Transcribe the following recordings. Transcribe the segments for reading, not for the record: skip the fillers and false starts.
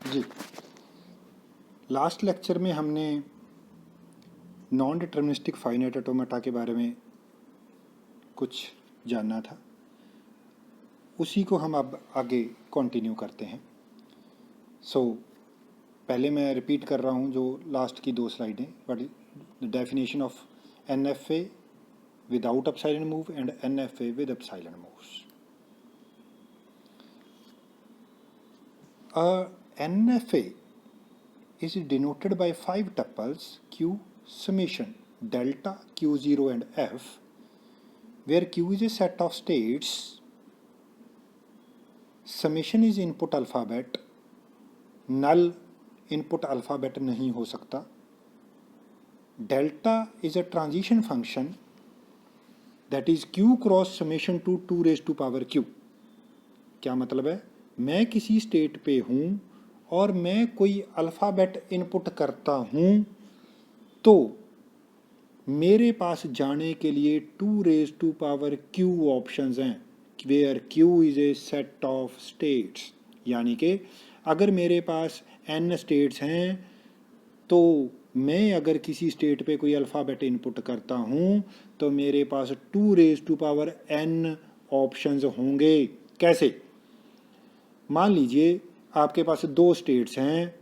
जी, last lecture में हमने non deterministic finite automata के बारे में कुछ जानना था, उसी को हम अब आगे कंटिन्यू करते हैं। पहले मैं रिपीट कर रहा हूँ जो लास्ट की 2 स्लाइडें, what is the definition of NFA without epsilon move and NFA with epsilon moves. NFA is denoted by 5 tuples Q summation delta Q0 and F, where Q is a set of states, summation is input alphabet, null input alphabet नहीं हो सकता, delta is a transition function that is Q cross summation to 2 raised to power Q। क्या मतलब है? मैं किसी state पे हूँ और मैं कोई अल्फ़ाबेट इनपुट करता हूँ तो मेरे पास जाने के लिए 2 raise to power Q options हैं, where Q is a set of states. यानी कि अगर मेरे पास n स्टेट्स हैं तो मैं अगर किसी स्टेट पे कोई अल्फ़ाबेट इनपुट करता हूँ तो मेरे पास 2 raise to power n options होंगे। कैसे? मान लीजिए आपके पास 2 स्टेट्स हैं,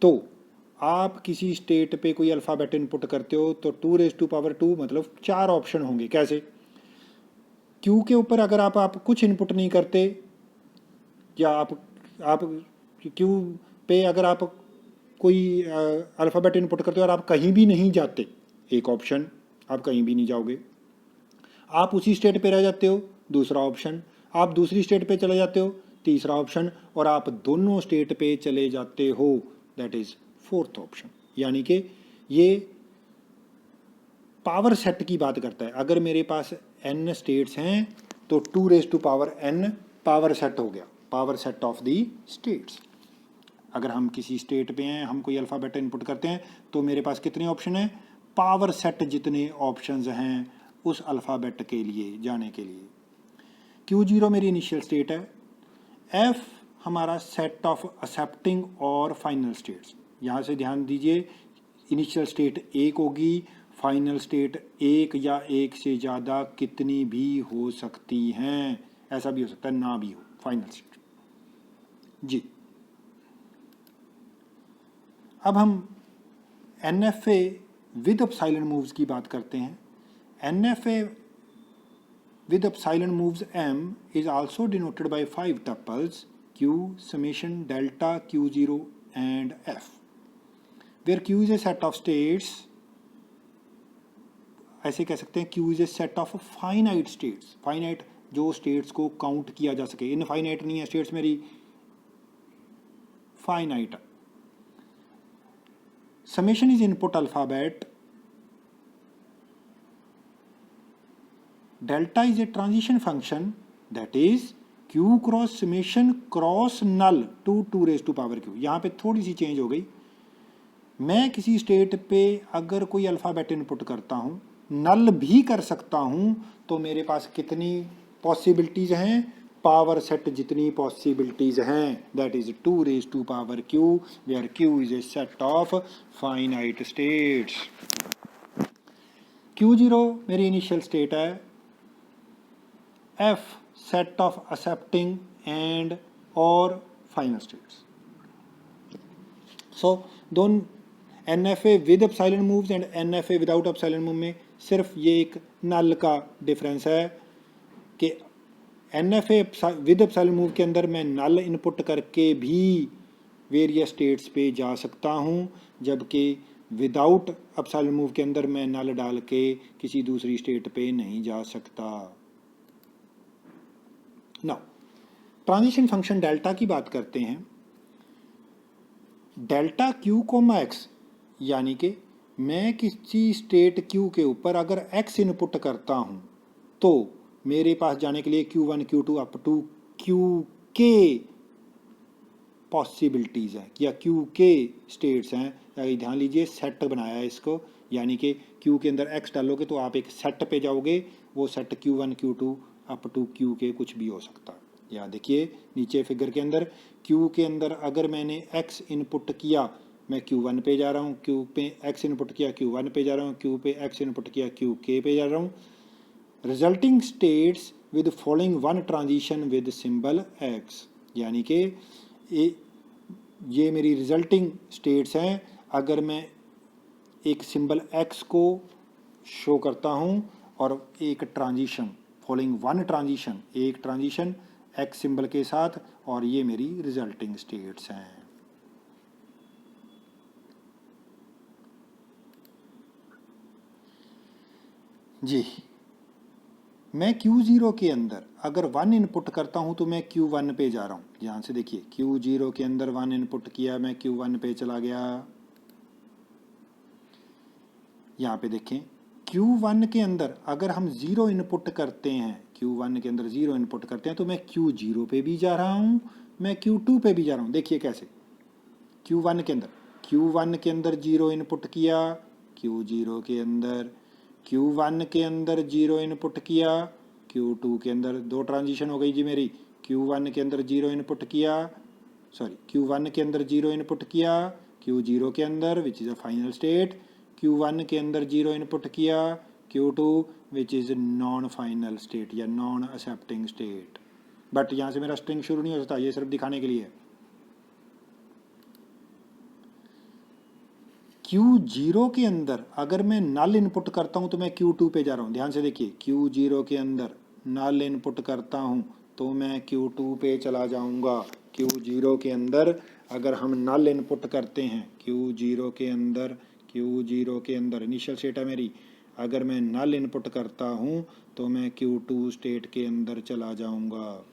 तो आप किसी स्टेट पे कोई अल्फ़ाबेट इनपुट करते हो तो 2 रेज टू पावर 2 मतलब 4 ऑप्शन होंगे। कैसे? क्यू के ऊपर अगर आप कुछ इनपुट नहीं करते, या आप क्यू पे अगर आप कोई अल्फ़ाबेट इनपुट करते हो और आप कहीं भी नहीं जाते, एक ऑप्शन, आप कहीं भी नहीं जाओगे। आप उसी स्टेट पे रह जाते हो, दूसरा ऑप्शन। आप दूसरी स्टेट पे चले जाते हो, तीसरा ऑप्शन। और आप दोनों स्टेट पे चले जाते हो, दैट इज 4th ऑप्शन। यानी कि ये पावर सेट की बात करता है। अगर मेरे पास n स्टेट्स हैं तो 2 raise to power n power set हो गया, power set of the states. अगर हम किसी स्टेट पे हैं, हम कोई अल्फ़ाबेट इनपुट करते हैं तो मेरे पास कितने ऑप्शन हैं? पावर सेट जितने ऑप्शंस हैं उस अल्फ़ाबेट के लिए जाने के लिए। Q0 मेरी इनिशियल स्टेट है, F हमारा सेट ऑफ एक्सेप्टिंग और फाइनल स्टेट्स। यहाँ से ध्यान दीजिए, इनिशियल स्टेट 1 होगी, फाइनल स्टेट 1 या 1 से ज़्यादा कितनी भी हो सकती हैं। ऐसा भी हो सकता है ना भी हो फाइनल स्टेट। जी, अब हम NFA विद एप्सिलॉन मूव्स की बात करते हैं। NFA with epsilon moves M is also denoted by 5 tuples Q summation delta Q0 and F, where Q is a set of states, ऐसे कह सकते हैं Q is a set of finite states, finite जो states को count किया जा सके। Infinite नहीं है states मेरी, finite. summation is input alphabet, delta is a transition function that is Q cross summation cross null to 2 raised to power Q। यहाँ पे थोड़ी सी चेंज हो गई। मैं किसी स्टेट पे अगर कोई अल्फ़ाबेट इनपुट करता हूँ, नल भी कर सकता हूँ, तो मेरे पास कितनी पॉसिबिलिटीज़ हैं? पावर सेट जितनी पॉसिबिलिटीज़ हैं, that is 2 raise to power Q, where Q is a set of finite states. Q0 मेरी इनिशियल स्टेट है, F set of accepting and or final states। So दोनों NFA with epsilon moves and NFA without epsilon move में सिर्फ ये एक नल का difference है कि NFA with epsilon move के अंदर मैं नल इनपुट करके भी वेरियस स्टेट्स पे जा सकता हूँ, जबकि विदाउट epsilon move के अंदर मैं नल डाल के किसी दूसरी स्टेट पे नहीं जा सकता। नाउ ट्रांजिशन फंक्शन डेल्टा की बात करते हैं। डेल्टा Q कोमा X, यानी कि मैं किसी स्टेट Q के ऊपर अगर X इनपुट करता हूँ तो मेरे पास जाने के लिए Q1 Q2 up to Qk possibilities हैं या Qk स्टेट्स हैं। ध्यान लीजिए, सेट बनाया है इसको, यानी कि Q के अंदर X डालोगे तो आप एक सेट पे जाओगे, वो set Q1 Q2 up to Qk कुछ भी हो सकता है। यहाँ देखिए नीचे फिगर के अंदर क्यू के अंदर अगर मैंने x इनपुट किया मैं Q1 पे जा रहा हूँ, Q पे x इनपुट किया Q1 पे जा रहा हूँ, Q पे x इनपुट किया QK पे जा रहा हूँ। Resulting states with following one transition with symbol x, यानी कि ये मेरी रिजल्टिंग स्टेट्स हैं। अगर मैं एक सिंबल x को शो करता हूँ और एक ट्रांजिशन फॉलोइंग वन ट्रांजिशन, एक ट्रांजिशन x सिंबल के साथ, और ये मेरी रिजल्टिंग स्टेट्स हैं। जी, मैं Q0 के अंदर अगर 1 इनपुट करता हूँ तो मैं Q1 पे जा रहा हूँ। ध्यान से देखिए Q0 के अंदर 1 इनपुट किया, मैं Q1 पे चला गया। यहाँ पे देखें Q1 के अंदर अगर हम 0 इनपुट करते हैं, Q1 के अंदर 0 इनपुट करते हैं तो मैं Q0 पे भी जा रहा हूँ, मैं Q2 पे भी जा रहा हूँ। देखिए कैसे Q1 के अंदर 0 इनपुट किया, Q0 के अंदर Q1 के अंदर 0 इनपुट किया, Q2 के अंदर दो ट्रांजिशन हो गई जी मेरी। Q1 के अंदर 0 इनपुट किया, Q1 के अंदर 0 इनपुट किया, Q0 के अंदर which is a final state, Q1 के अंदर 0 इनपुट किया, Q2 which is non final state या नॉन एक्सेप्टिंग स्टेट। बट यहाँ से मेरा स्ट्रिंग शुरू नहीं हो सकता, ये सिर्फ दिखाने के लिए है। Q0 के अंदर अगर मैं नल इनपुट करता हूँ तो मैं Q2 पे जा रहा हूँ। ध्यान से देखिए Q0 के अंदर नल इनपुट करता हूँ तो मैं Q2 पे चला जाऊँगा। Q0 के अंदर अगर हम नल इनपुट करते हैं, Q0 के अंदर इनिशियल स्टेट है मेरी, अगर मैं नल इनपुट करता हूँ तो मैं Q2 स्टेट के अंदर चला जाऊँगा।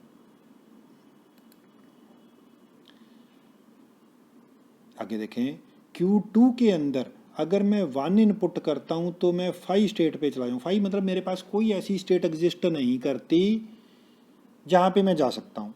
आगे देखें Q2 के अंदर अगर मैं 1 इनपुट करता हूँ तो मैं 5 स्टेट पे चला जाऊँ। 5 मतलब मेरे पास कोई ऐसी स्टेट एग्जिस्ट नहीं करती जहाँ पे मैं जा सकता हूँ,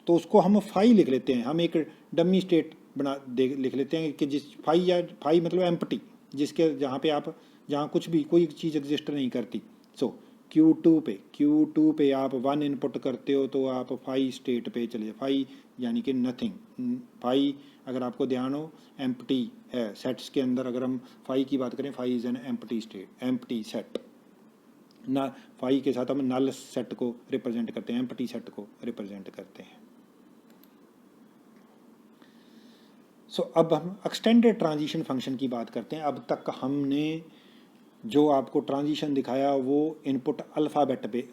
तो उसको हम 5 लिख लेते हैं। हम एक डमी स्टेट लिख लेते हैं कि जिस 5 मतलब एम्प्टी, जिसके जहाँ कुछ भी कोई चीज़ एग्जिस्ट नहीं करती। सो Q2 पे आप 1 इनपुट करते हो तो आप 5 स्टेट पे चले, 5 यानी कि नथिंग। 5 अगर आपको ध्यान हो एम्प्टी है। सेट्स के अंदर अगर हम 5 की बात करें, 5 is an empty state, empty set ना। 5 के साथ हम नल सेट को रिप्रेजेंट करते हैं, एम्प्टी सेट को रिप्रेजेंट करते हैं। अब हम एक्सटेंडेड ट्रांजिशन फंक्शन की बात करते हैं। अब तक हमने जो आपको ट्रांजिशन दिखाया वो इनपुट अल्फ़ाबेट पे,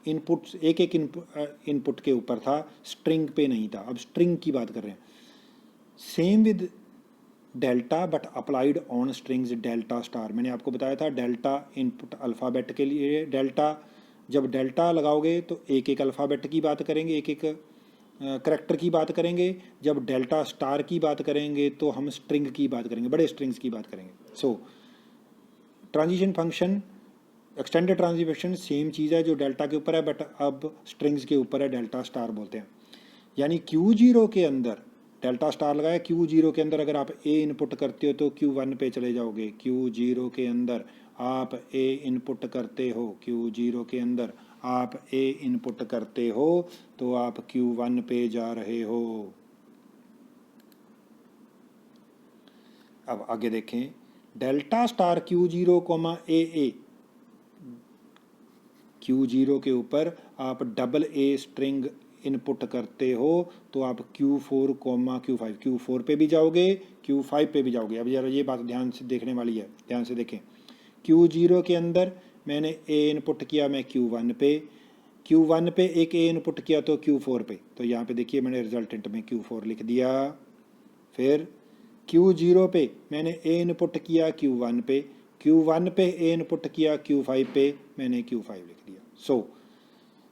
इनपुट्स एक इनपुट के ऊपर था, स्ट्रिंग पे नहीं था। अब स्ट्रिंग की बात कर रहे हैं। Same with delta but applied on strings delta star. मैंने आपको बताया था डेल्टा इनपुट अल्फ़ाबेट के लिए, डेल्टा जब डेल्टा लगाओगे तो एक एक अल्फ़ाबेट की बात करेंगे, एक एक करैक्टर की बात करेंगे। जब डेल्टा स्टार की बात करेंगे तो हम स्ट्रिंग की बात करेंगे, बड़े स्ट्रिंग्स की बात करेंगे। Transition function extended transition same चीज़ है जो डेल्टा के ऊपर है, बट अब स्ट्रिंग्स के ऊपर है, डेल्टा स्टार बोलते हैं। यानी Q0 के अंदर डेल्टा स्टार लगाया, Q0 के अंदर अगर आप A इनपुट करते हो तो Q1 पे चले जाओगे। Q0 के अंदर आप A इनपुट करते हो, Q0 के अंदर आप A इनपुट करते हो तो आप Q1 पे जा रहे हो। अब आगे देखें delta star Q0 coma AA, Q0 के ऊपर आप डबल A स्ट्रिंग इनपुट करते हो तो आप Q4 कोमा Q4 पे भी जाओगे, Q5 पे भी जाओगे। अब जरा ये बात ध्यान से देखने वाली है, ध्यान से देखें। Q0 के अंदर मैंने A इनपुट किया, मैं Q1 पे एक A इनपुट किया तो Q4 पे, तो यहाँ पे देखिए मैंने रिजल्टेंट में Q4 लिख दिया। फिर Q0 पे मैंने A इनपुट किया Q1 पे A इनपुट किया Q5 पे, मैंने Q5 लिख दिया।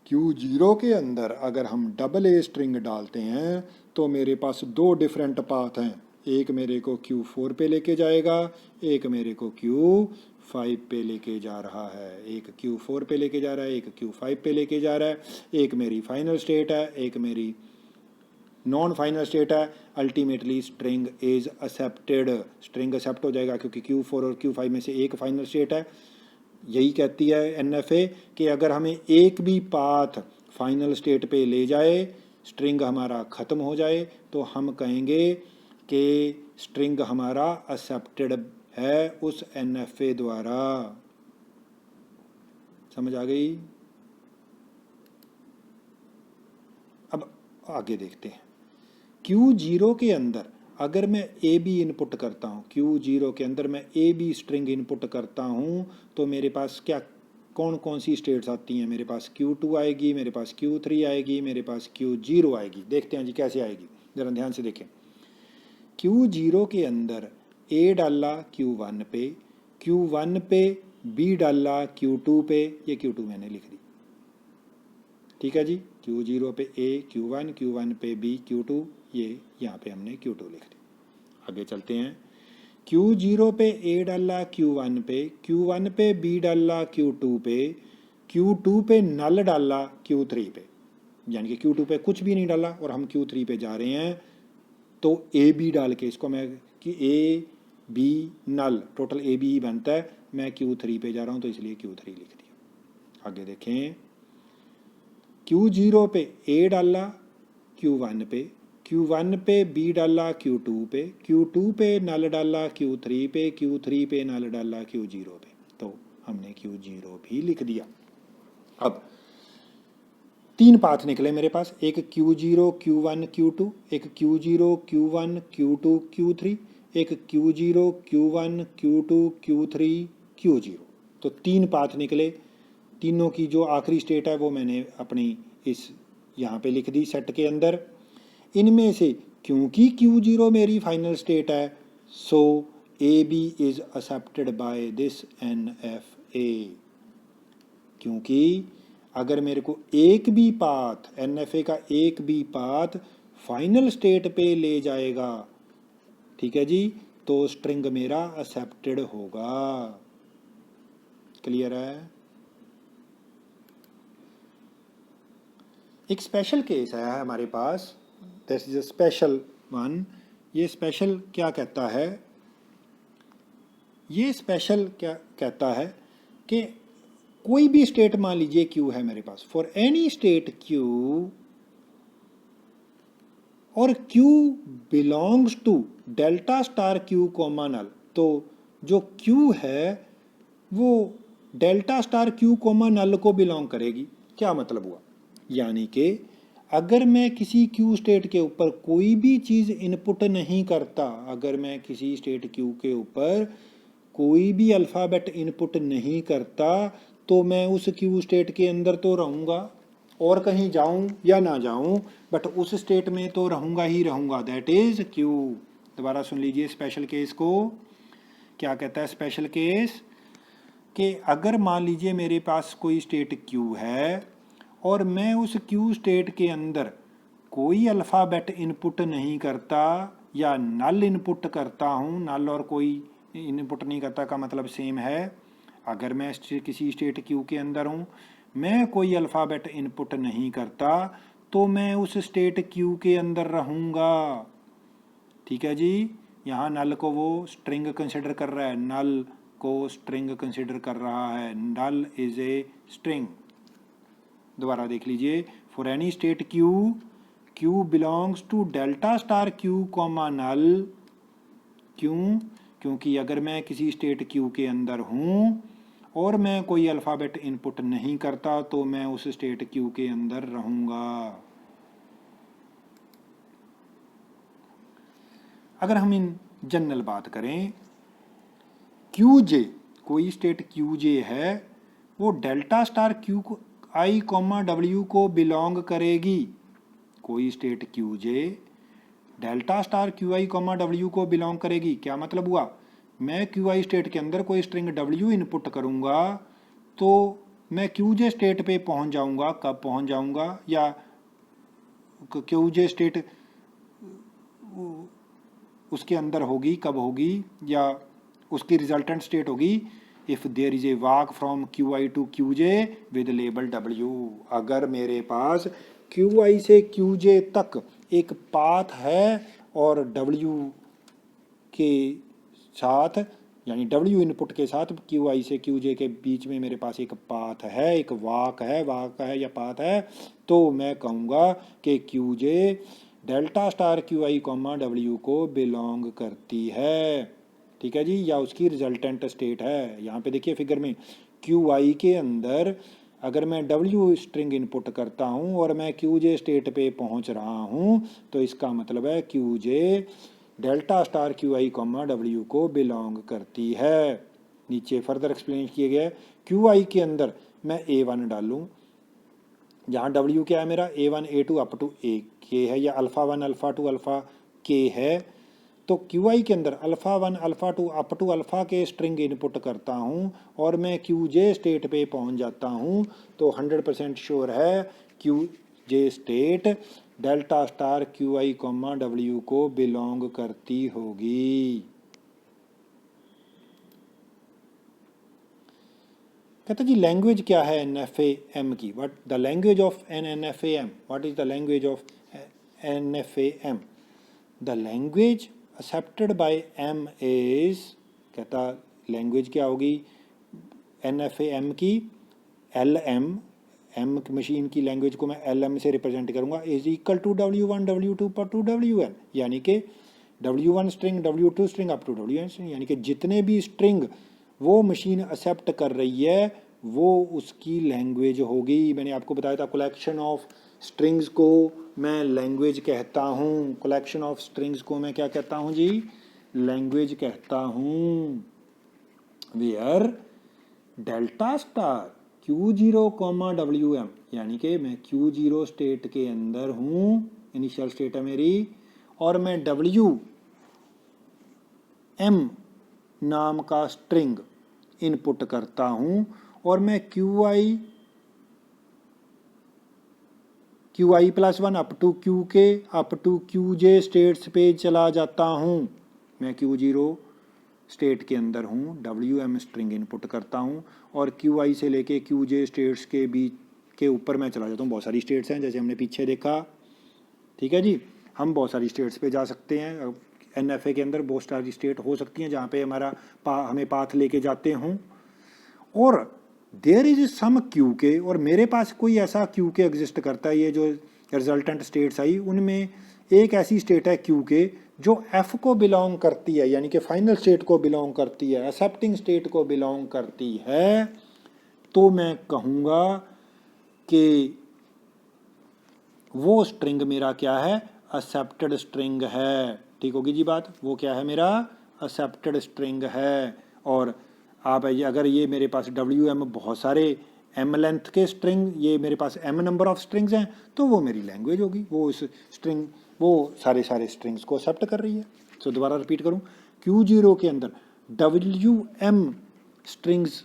Q0 के अंदर अगर हम डबल A स्ट्रिंग डालते हैं तो मेरे पास दो डिफरेंट पाथ हैं, एक मेरे को Q4 पे लेके जाएगा, एक मेरे को Q5 पे लेके जा रहा है। एक Q4 पे लेके जा रहा है, एक Q5 पे लेके जा रहा है। एक मेरी फाइनल स्टेट है, एक मेरी नॉन फाइनल स्टेट है। Ultimately string is accepted, string accept हो जाएगा क्योंकि Q4 और Q5 में से एक फाइनल स्टेट है। यही कहती है NFA कि अगर हमें एक भी पाथ फाइनल स्टेट पे ले जाए, स्ट्रिंग हमारा ख़त्म हो जाए, तो हम कहेंगे कि स्ट्रिंग हमारा एक्सेप्टेड है उस NFA द्वारा। समझ आ गई? अब आगे देखते हैं। Q0 के अंदर अगर मैं AB इनपुट करता हूँ, Q0 के अंदर मैं AB स्ट्रिंग इनपुट करता हूँ, तो मेरे पास क्या कौन कौन सी स्टेट्स आती हैं? मेरे पास Q2 आएगी, मेरे पास Q3 आएगी, मेरे पास Q0 आएगी। देखते हैं जी कैसे आएगी, ज़रा ध्यान से देखें। Q0 के अंदर A डाला Q1 पे, Q1 पे B डाला Q2 पे, ये Q2 मैंने लिख दी, ठीक है जी। Q0 पे A Q1, Q1 पे B Q2, ये यहाँ पे हमने Q2 लिख दी। आगे चलते हैं। Q0 पे A डाला Q1 पे, Q1 पे B डाला Q2 पे, Q2 पे नल डाला Q3 पे, यानी कि Q2 पे कुछ भी नहीं डाला और हम Q3 पे जा रहे हैं, तो AB डाल के इसको मैं कि A B null total AB ही बनता है, मैं Q3 पे जा रहा हूँ तो इसलिए Q3 लिख दिया। आगे देखें। Q0 पे A डाला Q1 पे, Q1 पे B डाला Q2 पे, Q2 पे नल डाला Q3 पे, Q3 पे नल डाला Q0 पे, तो हमने Q0 भी लिख दिया। अब 3 पाथ निकले मेरे पास, एक Q0 Q1 Q2, एक Q0 Q1 Q2 Q3, एक Q0 Q1 Q2 Q3 Q0। तो 3 पाथ निकले। तीनों की जो आखिरी स्टेट है वो मैंने अपनी इस यहाँ पे लिख दी सेट के अंदर। इनमें से क्योंकि Q0 मेरी फाइनल स्टेट है, सो AB is accepted by this NFA। क्योंकि अगर मेरे को एक भी पाथ NFA का एक भी पाथ फाइनल स्टेट पे ले जाएगा, ठीक है जी, तो स्ट्रिंग मेरा एक्सेप्टेड होगा। क्लियर है? एक स्पेशल केस है हमारे पास, this is a special one. ये स्पेशल क्या कहता है? ये स्पेशल क्या कहता है कि कोई भी स्टेट मान लीजिए Q है मेरे पास, फॉर एनी स्टेट Q और Q belongs to delta star Q comma null, तो जो Q है वो delta star Q comma null को बिलोंग करेगी। क्या मतलब हुआ? यानी कि अगर मैं किसी Q स्टेट के ऊपर कोई भी चीज़ इनपुट नहीं करता, अगर मैं किसी स्टेट Q के ऊपर कोई भी अल्फ़ाबेट इनपुट नहीं करता, तो मैं उस Q स्टेट के अंदर तो रहूँगा, और कहीं जाऊँ या ना जाऊँ बट उस स्टेट में तो रहूँगा ही रहूँगा, दैट इज़ Q। दोबारा सुन लीजिए स्पेशल केस को। क्या कहता है स्पेशल केस? कि अगर मान लीजिए मेरे पास कोई स्टेट Q है और मैं उस Q स्टेट के अंदर कोई अल्फ़ाबेट इनपुट नहीं करता या नल इनपुट करता हूँ, नल और कोई इनपुट नहीं करता का मतलब सेम है। अगर मैं किसी स्टेट Q के अंदर हूँ, मैं कोई अल्फ़ाबेट इनपुट नहीं करता, तो मैं उस स्टेट Q के अंदर रहूँगा। ठीक है जी। यहाँ नल को वो स्ट्रिंग कंसिडर कर रहा है, नल को स्ट्रिंग कंसिडर कर रहा है, नल इज ए स्ट्रिंग। दोबारा देख लीजिए, for any state Q belongs to delta star Q comma null. क्यों? क्योंकि अगर मैं किसी स्टेट Q के अंदर हूँ और मैं कोई अल्फ़ाबेट इनपुट नहीं करता, तो मैं उस स्टेट Q के अंदर रहूँगा। अगर हम इन जनरल बात करें, QJ, कोई स्टेट QJ है, वो delta star QI comma W को बिलोंग करेगी। कोई state QJ delta star QI comma W को बिलोंग करेगी। क्या मतलब हुआ? मैं QI स्टेट के अंदर कोई स्ट्रिंग W इनपुट करूँगा तो मैं QJ स्टेट पे पहुँच जाऊँगा। कब पहुँच जाऊँगा? या QJ स्टेट उसके अंदर होगी, कब होगी, या उसकी रिजल्टेंट स्टेट होगी if there is a walk from QI to QJ with label W। अगर मेरे पास QI से QJ तक एक पाथ है और W के साथ यानी डब्ल्यू इनपुट के साथ क्यू आई से क्यू जे के बीच में मेरे पास एक पाथ है, एक वाक है या पाथ है, तो मैं कहूँगा कि Q J delta star Q I comma W को बिलोंग करती है, ठीक है जी, या उसकी रिजल्टेंट स्टेट है। यहाँ पे देखिए फिगर में क्यू आई के अंदर अगर मैं डब्ल्यू स्ट्रिंग इनपुट करता हूँ और मैं क्यू जे स्टेट पे पहुँच रहा हूँ, तो इसका मतलब है Q J delta star Q I comma W को बिलोंग करती है। नीचे फर्दर एक्सप्लेन किए गए क्यू आई के अंदर मैं A1 डालूँ, जहाँ डब्ल्यू क्या है मेरा A1 A2 अप टू ए के है, या अल्फ़ा 1 अल्फ़ा 2 अल्फ़ा के है, तो क्यू आई के अंदर alpha 1 alpha 2 up to alpha के स्ट्रिंग इनपुट करता हूँ और मैं क्यू जे स्टेट पे पहुँच जाता हूँ, तो 100% श्योर है Q J state delta star Q I comma W को बिलोंग करती होगी। कहते जी लैंग्वेज क्या है NFAM की, what the language of an NFAM, what is the language of NFAM, the language accepted by M is, कहता लैंग्वेज क्या होगी NFAM की, LM, M मशीन की लैंग्वेज को मैं LM से रिप्रेजेंट करूंगा, is equal to W1 W2 पर टू WN, यानी कि W1 string W2 string up to WN string, यानी कि जितने भी स्ट्रिंग वो मशीन एक्सेप्ट कर रही है वो उसकी लैंग्वेज होगी। मैंने आपको बताया था कलेक्शन ऑफ स्ट्रिंग्स को मैं लैंग्वेज कहता हूँ, कलेक्शन ऑफ स्ट्रिंग्स को मैं क्या कहता हूँ जी, लैंग्वेज कहता हूँ। Where delta star Q0 comma WM, यानी कि मैं Q0 स्टेट के अंदर हूँ, इनिशियल स्टेट है मेरी, और मैं WM नाम का स्ट्रिंग इनपुट करता हूँ और मैं Q I +1 up to Q के up to Q J states पे चला जाता हूँ। मैं Q0 स्टेट के अंदर हूँ, WM स्ट्रिंग इनपुट करता हूँ और क्यू आई से लेके क्यू जे स्टेट्स के बीच के ऊपर मैं चला जाता हूँ। बहुत सारी स्टेट्स हैं जैसे हमने पीछे देखा, ठीक है जी, हम बहुत सारी स्टेट्स पे जा सकते हैं। NFA के अंदर बहुत सारी स्टेट हो सकती हैं जहाँ पे हमारा हमें पाथ लेके जाते हों, और देयर इज सम क्यू के, और मेरे पास कोई ऐसा क्यू के एग्जिस्ट करता है। ये जो रिजल्टेंट स्टेट्स आई उनमें एक ऐसी स्टेट है क्यू के जो F को बिलोंग करती है, यानी कि फाइनल स्टेट को बिलोंग करती है, एक्सेप्टिंग स्टेट को बिलोंग करती है, तो मैं कहूँगा कि वो स्ट्रिंग मेरा क्या है, एक्सेप्टेड स्ट्रिंग है। ठीक होगी जी बात, वो क्या है मेरा एक्सेप्टेड स्ट्रिंग है। और आप अगर ये मेरे पास WM बहुत सारे M लेंथ के स्ट्रिंग, ये मेरे पास M नंबर ऑफ स्ट्रिंग्स हैं, तो वो मेरी लैंग्वेज होगी, वो इस स्ट्रिंग वो सारे स्ट्रिंग्स को एक्सेप्ट कर रही है। सो दोबारा रिपीट करूँ, Q0 के अंदर WM स्ट्रिंग्स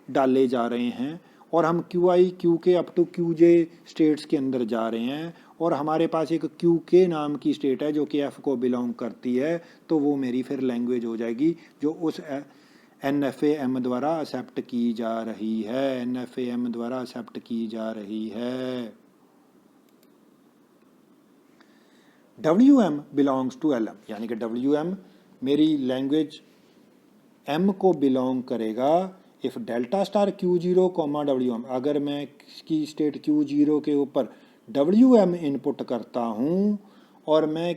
डाले जा रहे हैं और हम क्यू के up to Q J states के अंदर जा रहे हैं, और हमारे पास एक क्यू के नाम की स्टेट है जो कि F को बिलोंग करती है, तो वो मेरी फिर लैंग्वेज हो जाएगी जो उस NFAM द्वारा एक्सेप्ट की जा रही है, NFAM द्वारा एक्सेप्ट की जा रही है। WM बिलोंग्स टू LM, यानी कि WM मेरी लैंग्वेज M को बिलोंग करेगा if delta star Q0 comma WM, अगर मैं इसकी स्टेट Q0 के ऊपर WM इनपुट करता हूँ और मैं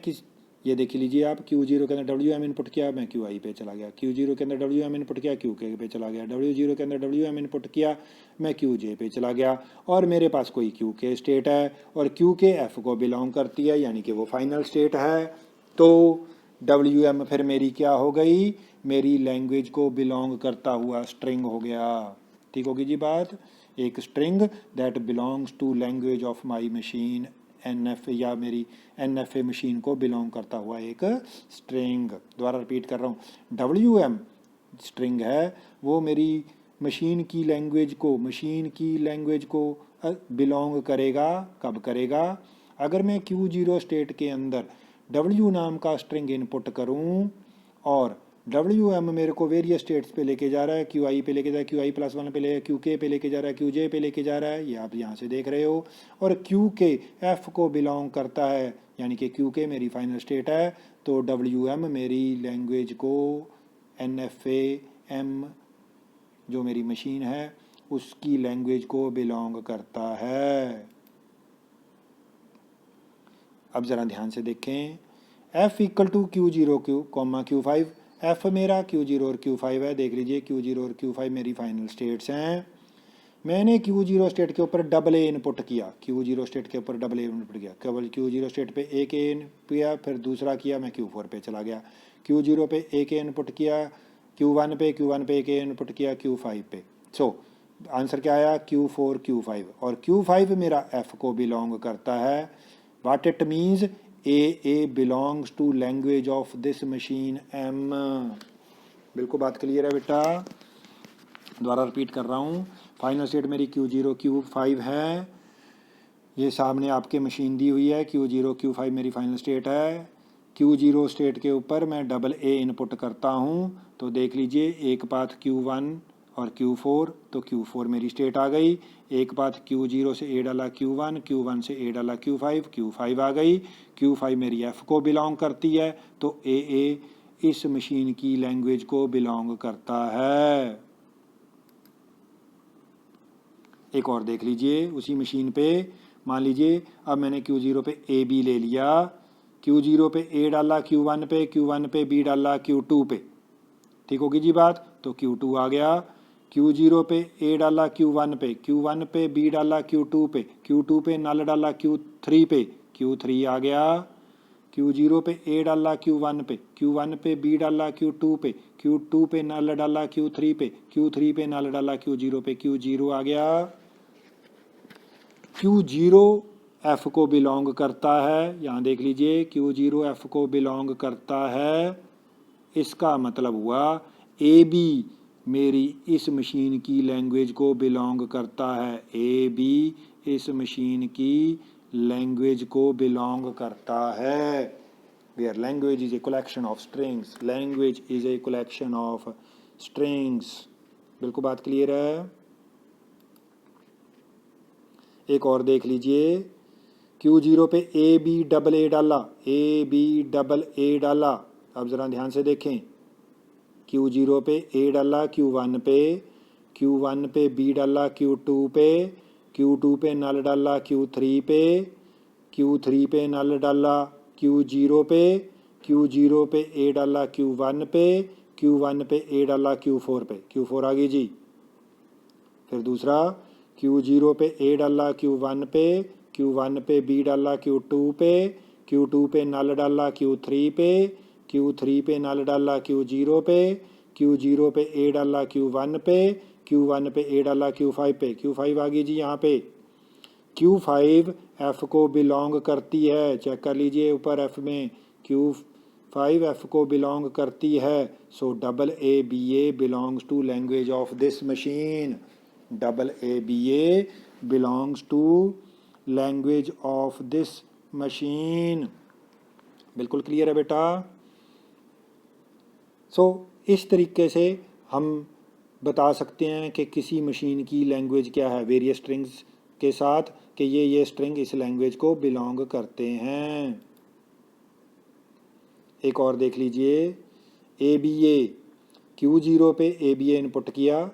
ये देख लीजिए आप, Q0 के अंदर WM इनपुट किया, मैं QI पे चला गया, Q0 के अंदर WM इनपुट किया, QK पे चला गया, W0 के अंदर WM इनपुट किया, मैं QJ पे चला गया, और मेरे पास कोई QK स्टेट है और QK F को बिलोंग करती है, यानी कि वो फाइनल स्टेट है, तो WM फिर मेरी क्या हो गई, मेरी लैंग्वेज को बिलोंग करता हुआ स्ट्रिंग हो गया। ठीक होगी जी बात, एक string that belongs to language of my machine NF, या मेरी NFA मशीन को बिलोंग करता हुआ एक स्ट्रिंग। दोबारा रिपीट कर रहा हूँ, WM स्ट्रिंग है वो मेरी मशीन की लैंग्वेज को बिलोंग करेगा। कब करेगा, अगर मैं Q0 स्टेट के अंदर W नाम का स्ट्रिंग इनपुट करूं और WM मेरे को वेरियस स्टेट्स पे लेके जा रहा है, QI पे लेके जा रहा है, QI +1 पे ले, QK पे लेके जा रहा है, QJ पे लेके जा रहा है, ये आप यहाँ से देख रहे हो, और QK F को बिलोंग करता है, यानी कि QK मेरी फाइनल स्टेट है, तो WM मेरी लैंग्वेज को NFA एम जो मेरी मशीन है उसकी लैंग्वेज को बिलोंग करता है। अब ज़रा ध्यान से देखें, F equal to Q0 Q5, F मेरा Q0 और Q5 है। देख लीजिए Q0 और Q5 मेरी फाइनल स्टेट्स हैं। मैंने Q0 स्टेट के ऊपर डबल ए इनपुट किया, Q0 स्टेट के ऊपर डबल ए इनपुट किया, केवल Q0 स्टेट पे एक ए किया, फिर दूसरा किया, मैं Q4 पे चला गया, Q0 पे एक ए इनपुट किया, Q1 पे एक ए इनपुट किया, Q5 पे। सो आंसर क्या आया? Q4 Q5, और Q5 मेरा F को बिलोंग करता है। What it means A belongs to language of this machine M। बिल्कुल बात क्लियर है बेटा, दोबारा रिपीट कर रहा हूँ। फाइनल स्टेट मेरी Q0 Q5 है, ये सामने आपके मशीन दी हुई है, Q0 Q5 मेरी फाइनल स्टेट है। Q0 स्टेट के ऊपर मैं डबल ए इनपुट करता हूँ, तो देख लीजिए एक पाथ Q1 और Q4, तो Q4 मेरी स्टेट आ गई। एक पाथ Q0 से ए डाला Q1, Q1 से ए डाला Q5, Q5 आ गई। Q5 मेरी F को बिलोंग करती है, तो ए इस मशीन की लैंग्वेज को बिलोंग करता है। एक और देख लीजिए उसी मशीन पे, मान लीजिए अब मैंने Q0 पे ए बी ले लिया, Q0 पे ए डाला Q1 पे, Q1 पे बी डाला Q2 पे, ठीक होगी जी बात। तो Q2 आ गया, Q0 पे ए डाला Q1 पे, Q1 पे बी डाला Q2 पे, Q2 पे नल डाला Q3 पे, Q3 आ गया। Q0 पे ए डाला Q1 पे, Q1 पे बी डाला Q2 पे, Q2 पे नल डाला Q3 पे, Q3 पे नल डाला Q0 पे, Q0 आ गया। Q0 F को बिलोंग करता है, यहाँ देख लीजिए Q0 F को बिलोंग करता है, इसका मतलब हुआ ए बी मेरी इस मशीन की लैंग्वेज को बिलोंग करता है, ए बी इस मशीन की लैंग्वेज को बिलोंग करता है। Where language is a collection of strings, language is a collection of strings. बिल्कुल बात क्लियर है। एक और देख लीजिए, Q0 पे ए बी डबल ए डाला, ए बी डबल ए डाला। अब ज़रा ध्यान से देखें, Q0 पे ए डाला Q1 पे, Q1 पे बी डाला Q2 पे, Q2 पे नल डाला Q3 पे, Q3 पे नल डाला Q0 पे, Q0 पे ए डाला Q1 पे, Q1 पे ए डाला Q4 पे, Q4 आ गई जी। फिर दूसरा Q0 पे ए डाला Q1 पे, Q1 पे बी डाला Q2 पे, Q2 पे नल डाला Q3 पे, Q3 पे नल डाला Q0 पे, Q0 पे ए डाला Q1 पे, Q1 पे ए डाला Q5 पे, Q5 आ गई जी यहाँ पे। Q5 F को बिलोंग करती है, चेक कर लीजिए ऊपर F में, Q5 F को बिलोंग करती है। So double A B A belongs to language of this machine, double A B A belongs to language of this machine. बिल्कुल क्लियर है बेटा। सो इस तरीके से हम बता सकते हैं कि किसी मशीन की लैंग्वेज क्या है, वेरियस स्ट्रिंग्स के साथ, कि ये स्ट्रिंग इस लैंग्वेज को बिलोंग करते हैं। एक और देख लीजिए, ए बी ए, Q0 पे ए बी ए इनपुट किया,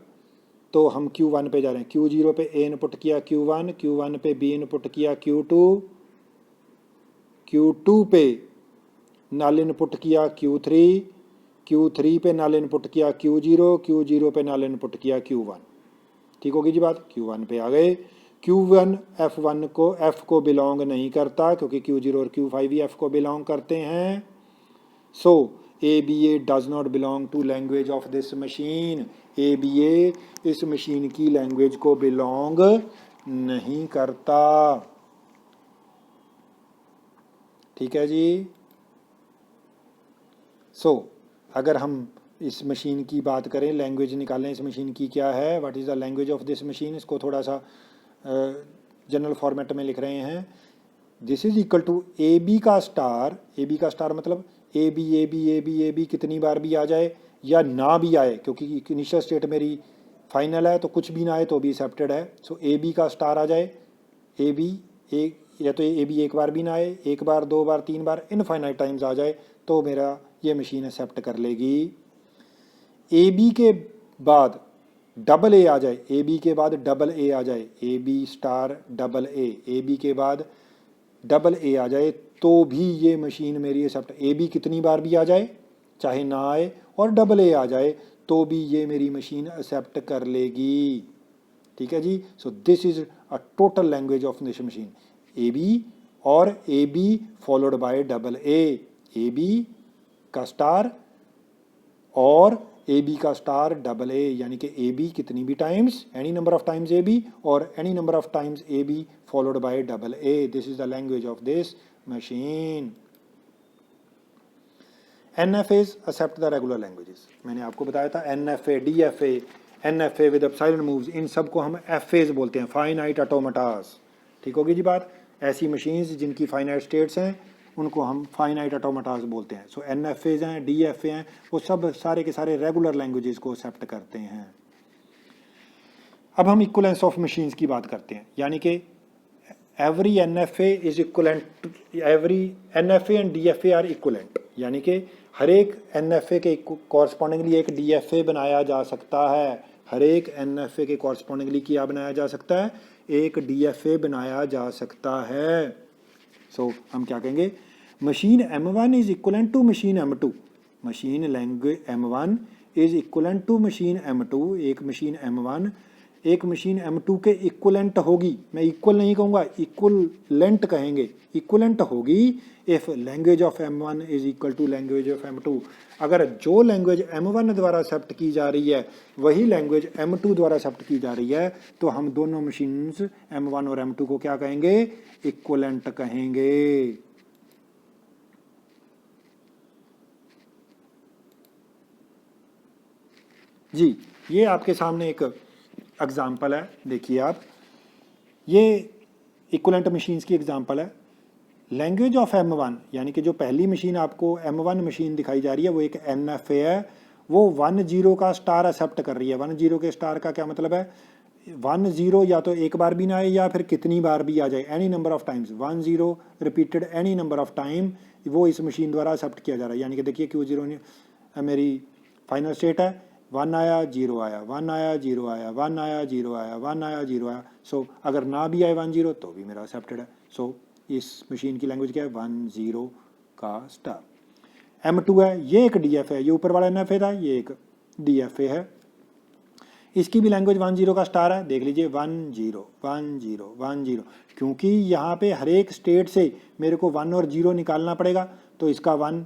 तो हम Q1 पे जा रहे हैं। Q0 पे ए इनपुट किया Q1, Q1 पे बी इनपुट किया Q2, Q2 पे नल इनपुट किया Q3, Q3 पे नल इनपुट किया Q0, Q0 पे नल इनपुट किया Q1, ठीक होगी जी बात। Q1 पे आ गए। Q1 F को बिलोंग नहीं करता, क्योंकि Q0 और Q5 ही F को बिलोंग करते हैं। So ABA does not belong to language of this machine, ABA इस मशीन की लैंग्वेज को बिलोंग नहीं करता, ठीक है जी। सो अगर हम इस मशीन की बात करें, लैंग्वेज निकालें इस मशीन की क्या है, what is the language of this machine, इसको थोड़ा सा जनरल फॉर्मेट में लिख रहे हैं। This is equal to A B का स्टार मतलब ए बी कितनी बार भी आ जाए या ना भी आए, क्योंकि इनिशियल स्टेट मेरी फाइनल है, तो कुछ भी ना आए तो भी एक्सेप्टेड है। सो ए बी का स्टार आ जाए, ए बी या तो ए बी एक बार भी ना आए, एक बार, दो बार, तीन बार, इनफाइनाइट टाइम्स आ जाए, तो मेरा ये मशीन एक्सेप्ट कर लेगी। ए बी के बाद डबल ए आ जाए, ए बी के बाद डबल ए आ जाए, A B star double A B के बाद डबल ए आ जाए, तो भी ये मशीन मेरी एक्सेप्ट, ए बी कितनी बार भी आ जाए चाहे ना आए, और डबल ए आ जाए तो भी ये मेरी मशीन एक्सेप्ट कर लेगी। ठीक है जी। So this is a total language of this machine, A B और A B followed by double A B का स्टार और ए बी का स्टार डबल ए, यानी कि ए बी कितनी भी times, any number of times A B और any number of times A B followed by double A. This is the language of this machine. NFAs accept the regular languages। मैंने आपको बताया था NFA, DFA, NFA with epsilon moves, इन सब को हम FAs बोलते हैं, फाइनाइट ऑटोमेटास। ठीक होगी जी बात। ऐसी मशीन्स जिनकी फाइनाइट स्टेट्स हैं उनको हम फाइनाइट ऑटोमेटास बोलते हैं। सो NFAs हैं, DFA हैं, वो सब सारे के सारे रेगुलर लैंग्वेजेस को एक्सेप्ट करते हैं। अब हम इक्वलेंस ऑफ मशीन्स की बात करते हैं, यानी कि every NFA is equivalent, every NFA and DFA are equivalent, यानी कि हर एक NFA के कॉरस्पॉन्डिंगली एक DFA बनाया जा सकता है। हर एक NFA के कॉरस्पॉन्डिंगली क्या बनाया जा सकता है, एक DFA बनाया जा सकता है। सो हम क्या कहेंगे, machine M1 is equivalent to machine M2, machine language M1 is equivalent to machine M2, एक मशीन M1 एक मशीन M2 के इक्वलेंट होगी। मैं इक्वल नहीं कहूँगा, इक्वलेंट कहेंगे, इक्वलेंट होगी if language of M1 is equal to language of M2। अगर जो लैंग्वेज M1 द्वारा एक्सेप्ट की जा रही है वही लैंग्वेज M2 द्वारा एक्सेप्ट की जा रही है, तो हम दोनों मशीन्स M1 और M2 को क्या कहेंगे, इक्वलेंट कहेंगे। जी, ये आपके सामने एक एग्जाम्पल है, देखिए आप, ये इक्वलेंट मशीन्स की एग्जाम्पल है। लैंग्वेज ऑफ M1, यानी कि जो पहली मशीन आपको M1 मशीन दिखाई जा रही है वो एक NFA है, वो 10 का स्टार एक्सेप्ट कर रही है। 10 के स्टार का क्या मतलब है, 10 या तो एक बार भी ना आए या फिर कितनी बार भी आ जाए, any number of times, 10 repeated any number of time, वो इस मशीन द्वारा एक्सेप्ट किया जा रहा है। यानी कि देखिए Q0 मेरी फाइनल स्टेट है, 1 आया 0 आया, 1 आया 0 आया, 1 आया 0 आया, 1 आया 0 आया। सो अगर ना भी आए 10 तो भी मेरा एक्सेप्टेड है। सो इस मशीन की लैंग्वेज क्या है, 10 का स्टार। M2 है, ये एक DFA है, ये ऊपर वाला NFA था, ये एक DFA है, इसकी भी लैंग्वेज 10 का स्टार है। देख लीजिए 10 10 10, क्योंकि यहाँ पे हर एक स्टेट से मेरे को 1 और 0 निकालना पड़ेगा, तो इसका 1,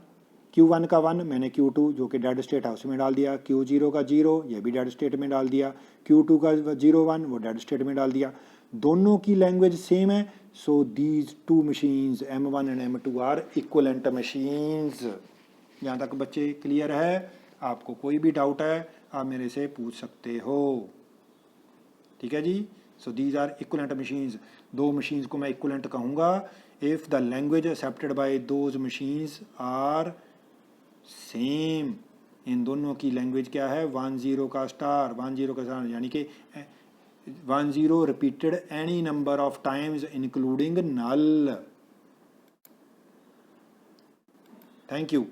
Q1 का 1 मैंने Q2 जो कि डेड स्टेट है उसमें डाल दिया, Q0 का 0 ये भी डेड स्टेट में डाल दिया, Q2 का 0 1 वो डेड स्टेट में डाल दिया। दोनों की लैंग्वेज सेम है। So these two machines M1 and M2 are equivalent machines. यहाँ तक बच्चे क्लियर है? आपको कोई भी डाउट है आप मेरे से पूछ सकते हो। ठीक है जी। So these are equivalent machines. दो मशीन्स को मैं इक्वलेंट कहूँगा if the language accepted by those machines are same. इन दोनों की लैंग्वेज क्या है, 10 का स्टार, 10 का स्टार, यानी कि 10 repeated any number of times including null. Thank you.